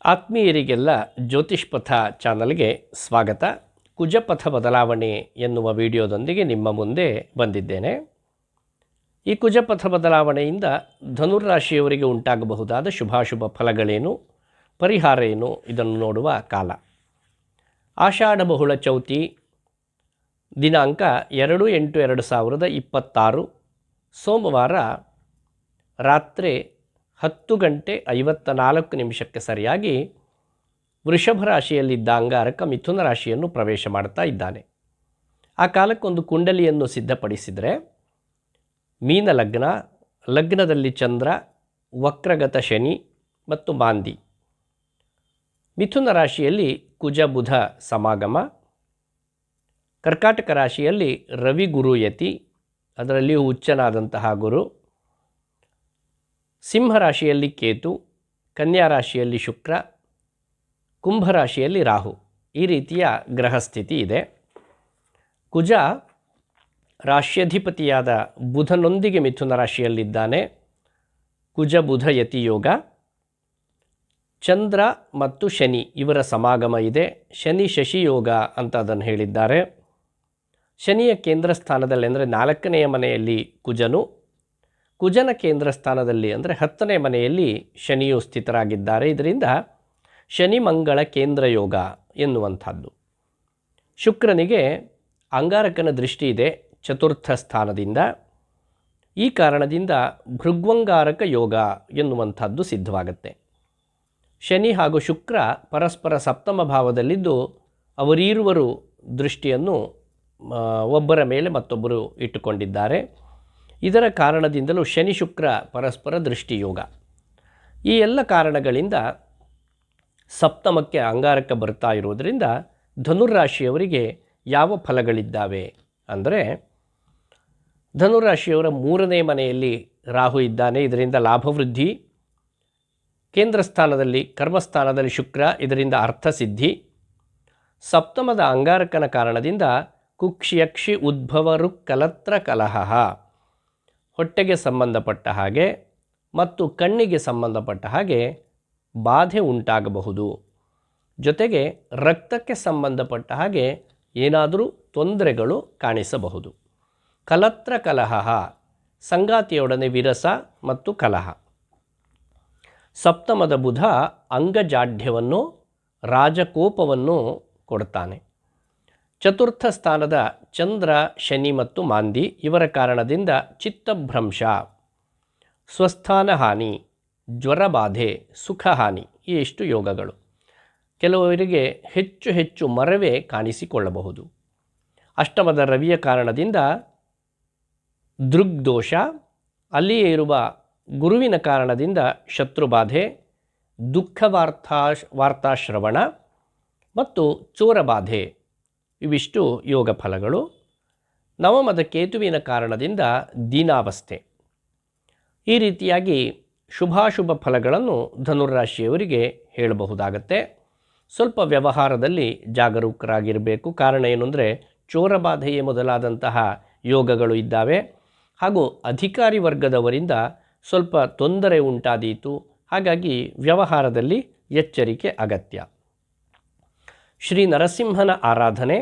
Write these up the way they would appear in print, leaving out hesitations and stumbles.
ಆತ್ಮೀಯರಿಗೆಲ್ಲ ಜ್ಯೋತಿಷ್ಪಥ ಚಾನಲ್ಗೆ ಸ್ವಾಗತ. ಕುಜಪಥ ಬದಲಾವಣೆ ಎನ್ನುವ ವಿಡಿಯೋದೊಂದಿಗೆ ನಿಮ್ಮ ಮುಂದೆ ಬಂದಿದ್ದೇನೆ. ಈ ಕುಜಪಥ ಬದಲಾವಣೆಯಿಂದ ಧನುರ್ರಾಶಿಯವರಿಗೆ ಉಂಟಾಗಬಹುದಾದ ಶುಭಾಶುಭ ಫಲಗಳೇನು, ಪರಿಹಾರ ಏನು, ಇದನ್ನು ನೋಡುವ ಕಾಲ. ಆಷಾಢ ಬಹುಳ ಚೌತಿ ದಿನಾಂಕ 2/8/2026 ಸೋಮವಾರ ರಾತ್ರಿ 10:54 ಸರಿಯಾಗಿ ವೃಷಭ ರಾಶಿಯಲ್ಲಿದ್ದ ಅಂಗಾರಕ ಮಿಥುನ ರಾಶಿಯನ್ನು ಪ್ರವೇಶ ಮಾಡ್ತಾ ಇದ್ದಾನೆ. ಆ ಕಾಲಕ್ಕೊಂದು ಕುಂಡಲಿಯನ್ನು ಸಿದ್ಧಪಡಿಸಿದರೆ ಮೀನ ಲಗ್ನ, ಲಗ್ನದಲ್ಲಿ ಚಂದ್ರ, ವಕ್ರಗತ ಶನಿ ಮತ್ತು ಮಾಂದಿ, ಮಿಥುನ ರಾಶಿಯಲ್ಲಿ ಕುಜ ಬುಧ ಸಮಾಗಮ, ಕರ್ಕಾಟಕ ರಾಶಿಯಲ್ಲಿ ರವಿ ಗುರು ಯತಿ, ಅದರಲ್ಲಿಯೂ ಉಚ್ಚನಾದಂತಹ ಗುರು, ಸಿಂಹ ರಾಶಿಯಲ್ಲಿ ಕೇತು, ಕನ್ಯಾ ರಾಶಿಯಲ್ಲಿ ಶುಕ್ರ, ಕುಂಭ ರಾಶಿಯಲ್ಲಿ ರಾಹು. ಈ ರೀತಿಯ ಗ್ರಹಸ್ಥಿತಿ ಇದೆ. ಕುಜ ರಾಶ್ಯಧಿಪತಿಯಾದ ಬುಧನೊಂದಿಗೆ ಮಿಥುನ ರಾಶಿಯಲ್ಲಿದ್ದಾನೆ. ಕುಜ ಬುಧ ಯತಿ ಯೋಗ. ಚಂದ್ರ ಮತ್ತು ಶನಿ ಇವರ ಸಮಾಗಮ ಇದೆ. ಶನಿ ಶಶಿ ಯೋಗ ಅಂತ ಅದನ್ನು ಹೇಳಿದ್ದಾರೆ. ಶನಿಯ ಕೇಂದ್ರ ಸ್ಥಾನದಲ್ಲಿ ಅಂದರೆ 4ನೇ ಮನೆಯಲ್ಲಿ ಕುಜನು, ಕುಜನ ಕೇಂದ್ರ ಸ್ಥಾನದಲ್ಲಿ ಅಂದರೆ 10ನೇ ಮನೆಯಲ್ಲಿ ಶನಿಯು ಸ್ಥಿತರಾಗಿದ್ದಾರೆ. ಇದರಿಂದ ಶನಿ ಮಂಗಳ ಕೇಂದ್ರ ಯೋಗ ಎನ್ನುವಂಥದ್ದು. ಶುಕ್ರನಿಗೆ ಅಂಗಾರಕನ ದೃಷ್ಟಿ ಇದೆ ಚತುರ್ಥ ಸ್ಥಾನದಿಂದ. ಈ ಕಾರಣದಿಂದ ಭೃಗ್ವಂಗಾರಕ ಯೋಗ ಎನ್ನುವಂಥದ್ದು ಸಿದ್ಧವಾಗುತ್ತೆ. ಶನಿ ಹಾಗೂ ಶುಕ್ರ ಪರಸ್ಪರ ಸಪ್ತಮ ಭಾವದಲ್ಲಿದ್ದು ಅವರೀರುವರು ದೃಷ್ಟಿಯನ್ನು ಒಬ್ಬರ ಮೇಲೆ ಮತ್ತೊಬ್ಬರು ಇಟ್ಟುಕೊಂಡಿದ್ದಾರೆ. ಇದರ ಕಾರಣದಿಂದಲೂ ಶನಿ ಶುಕ್ರ ಪರಸ್ಪರ ದೃಷ್ಟಿಯೋಗ. ಈ ಎಲ್ಲ ಕಾರಣಗಳಿಂದ ಸಪ್ತಮಕ್ಕೆ ಅಂಗಾರಕ ಬರ್ತಾ ಇರುವುದರಿಂದ ಧನುರಾಶಿಯವರಿಗೆ ಯಾವ ಫಲಗಳಿದ್ದಾವೆ ಅಂದರೆ, ಧನುರಾಶಿಯವರ 3ನೇ ಮನೆಯಲ್ಲಿ ರಾಹು ಇದ್ದಾನೆ. ಇದರಿಂದ ಲಾಭವೃದ್ಧಿ. ಕೇಂದ್ರ ಸ್ಥಾನದಲ್ಲಿ ಕರ್ಮಸ್ಥಾನದಲ್ಲಿ ಶುಕ್ರ, ಇದರಿಂದ ಅರ್ಥಸಿದ್ಧಿ. ಸಪ್ತಮದ ಅಂಗಾರಕನ ಕಾರಣದಿಂದ ಕುಕ್ಷಿಯಕ್ಷಿ ಉದ್ಭವರು ಕಲತ್ರ ಕಲಹ, ಹೊಟ್ಟೆಗೆ ಸಂಬಂಧಪಟ್ಟ ಹಾಗೆ ಮತ್ತು ಕಣ್ಣಿಗೆ ಸಂಬಂಧಪಟ್ಟ ಹಾಗೆ ಬಾಧೆ ಉಂಟಾಗಬಹುದು. ಜೊತೆಗೆ ರಕ್ತಕ್ಕೆ ಸಂಬಂಧಪಟ್ಟ ಹಾಗೆ ಏನಾದರೂ ತೊಂದರೆಗಳು ಕಾಣಿಸಬಹುದು. ಕಲತ್ರ ಕಲಹ, ಸಂಗಾತಿಯೊಡನೆ ವಿರಸ ಮತ್ತು ಕಲಹ. ಸಪ್ತಮದ ಬುಧ ಅಂಗಜಾಢ್ಯವನ್ನು, ರಾಜಕೋಪವನ್ನು ಕೊಡ್ತಾನೆ. ಚತುರ್ಥ ಸ್ಥಾನದ ಚಂದ್ರ, ಶನಿ ಮತ್ತು ಮಾಂದಿ ಇವರ ಕಾರಣದಿಂದ ಚಿತ್ತಭ್ರಂಶ, ಸ್ವಸ್ಥಾನ ಹಾನಿ, ಜ್ವರಬಾಧೆ, ಸುಖಹಾನಿ, ಈ ಎಷ್ಟು ಯೋಗಗಳು. ಕೆಲವರಿಗೆ ಹೆಚ್ಚು ಹೆಚ್ಚು ಮರವೇ ಕಾಣಿಸಿಕೊಳ್ಳಬಹುದು. ಅಷ್ಟಮದ ರವಿಯ ಕಾರಣದಿಂದ ದೃಗ್ದೋಷ, ಅಲ್ಲಿಯೇ ಇರುವ ಗುರುವಿನ ಕಾರಣದಿಂದ ಶತ್ರುಬಾಧೆ, ದುಃಖ ವಾರ್ತಾಶ್ರವಣ ಮತ್ತು ಚೋರಬಾಧೆ, ಇವಿಷ್ಟು ಯೋಗ ಫಲಗಳು. ನವಮದ ಕೇತುವಿನ ಕಾರಣದಿಂದ ದೀನಾವಸ್ಥೆ. ಈ ರೀತಿಯಾಗಿ ಶುಭಾಶುಭ ಫಲಗಳನ್ನು ಧನುರಾಶಿಯವರಿಗೆ ಹೇಳಬಹುದಾಗತ್ತೆ. ಸ್ವಲ್ಪ ವ್ಯವಹಾರದಲ್ಲಿ ಜಾಗರೂಕರಾಗಿರಬೇಕು. ಕಾರಣ ಏನು ಅಂದರೆ, ಚೋರಬಾಧೆಯೇ ಮೊದಲಾದಂತಹ ಯೋಗಗಳು ಇದ್ದಾವೆ. ಹಾಗೂ ಅಧಿಕಾರಿ ವರ್ಗದವರಿಂದ ಸ್ವಲ್ಪ ತೊಂದರೆ ಉಂಟಾದೀತು. ಹಾಗಾಗಿ ವ್ಯವಹಾರದಲ್ಲಿ ಎಚ್ಚರಿಕೆ ಅಗತ್ಯ. ಶ್ರೀ ನರಸಿಂಹನ ಆರಾಧನೆ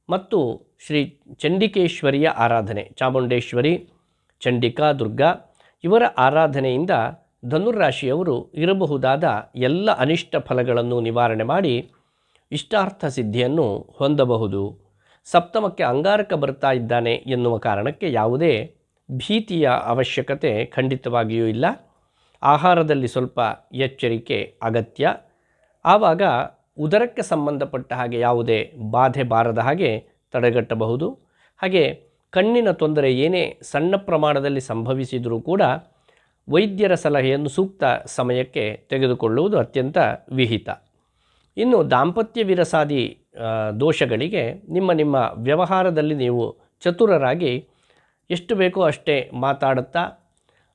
ಮತ್ತು ಶ್ರೀ ಚಂಡಿಕೇಶ್ವರಿಯ ಆರಾಧನೆ, ಚಾಮುಂಡೇಶ್ವರಿ, ಚಂಡಿಕಾ, ದುರ್ಗಾ ಇವರ ಆರಾಧನೆಯಿಂದ ಧನುರಾಶಿಯವರು ಇರಬಹುದಾದ ಎಲ್ಲ ಅನಿಷ್ಟ ಫಲಗಳನ್ನು ನಿವಾರಣೆ ಮಾಡಿ ಇಷ್ಟಾರ್ಥ ಸಿದ್ಧಿಯನ್ನು ಹೊಂದಬಹುದು. ಸಪ್ತಮಕ್ಕೆ ಅಂಗಾರಕ ಬರ್ತಾ ಇದ್ದಾನೆ ಎನ್ನುವ ಕಾರಣಕ್ಕೆ ಯಾವುದೇ ಭೀತಿಯ ಅವಶ್ಯಕತೆ ಖಂಡಿತವಾಗಿಯೂ ಇಲ್ಲ. ಆಹಾರದಲ್ಲಿ ಸ್ವಲ್ಪ ಎಚ್ಚರಿಕೆ ಅಗತ್ಯ. ಆವಾಗ ಉದರಕ್ಕೆ ಸಂಬಂಧಪಟ್ಟ ಹಾಗೆ ಯಾವುದೇ ಬಾಧೆ ಬಾರದ ಹಾಗೆ ತಡೆಗಟ್ಟಬಹುದು. ಹಾಗೆ ಕಣ್ಣಿನ ತೊಂದರೆ ಏನೇ ಸಣ್ಣ ಪ್ರಮಾಣದಲ್ಲಿ ಸಂಭವಿಸಿದರೂ ಕೂಡ ವೈದ್ಯರ ಸಲಹೆಯನ್ನು ಸೂಕ್ತ ಸಮಯಕ್ಕೆ ತೆಗೆದುಕೊಳ್ಳುವುದು ಅತ್ಯಂತ ವಿಹಿತ. ಇನ್ನು ದಾಂಪತ್ಯ ವಿರಸಾದಿ ದೋಷಗಳಿಗೆ ನಿಮ್ಮ ವ್ಯವಹಾರದಲ್ಲಿ ನೀವು ಚತುರರಾಗಿ ಎಷ್ಟು ಬೇಕೋ ಅಷ್ಟೇ ಮಾತಾಡುತ್ತಾ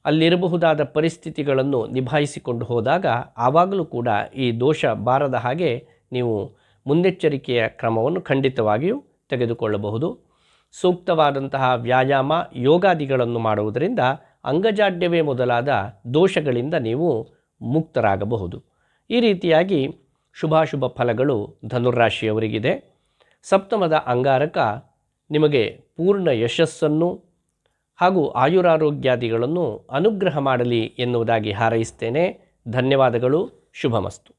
ಅಲ್ಲಿರಬಹುದಾದ ಪರಿಸ್ಥಿತಿಗಳನ್ನು ನಿಭಾಯಿಸಿಕೊಂಡು ಹೋದಾಗ ಆವಾಗಲೂ ಕೂಡ ಈ ದೋಷ ಬಾರದ ಹಾಗೆ ನೀವು ಮುನ್ನೆಚ್ಚರಿಕೆಯ ಕ್ರಮವನ್ನು ಖಂಡಿತವಾಗಿಯೂ ತೆಗೆದುಕೊಳ್ಳಬಹುದು. ಸೂಕ್ತವಾದಂತಹ ವ್ಯಾಯಾಮ, ಯೋಗಾದಿಗಳನ್ನು ಮಾಡುವುದರಿಂದ ಅಂಗಜಾಡ್ಯವೇ ಮೊದಲಾದ ದೋಷಗಳಿಂದ ನೀವು ಮುಕ್ತರಾಗಬಹುದು. ಈ ರೀತಿಯಾಗಿ ಶುಭಾಶುಭ ಫಲಗಳು ಧನುರಾಶಿಯವರಿಗಿದೆ. ಸಪ್ತಮದ ಅಂಗಾರಕ ನಿಮಗೆ ಪೂರ್ಣ ಯಶಸ್ಸನ್ನು ಹಾಗೂ ಆಯುರಾರೋಗ್ಯಾದಿಗಳನ್ನು ಅನುಗ್ರಹ ಮಾಡಲಿ ಎನ್ನುವುದಾಗಿ ಹಾರೈಸ್ತೇನೆ. ಧನ್ಯವಾದಗಳು. ಶುಭಮಸ್ತು.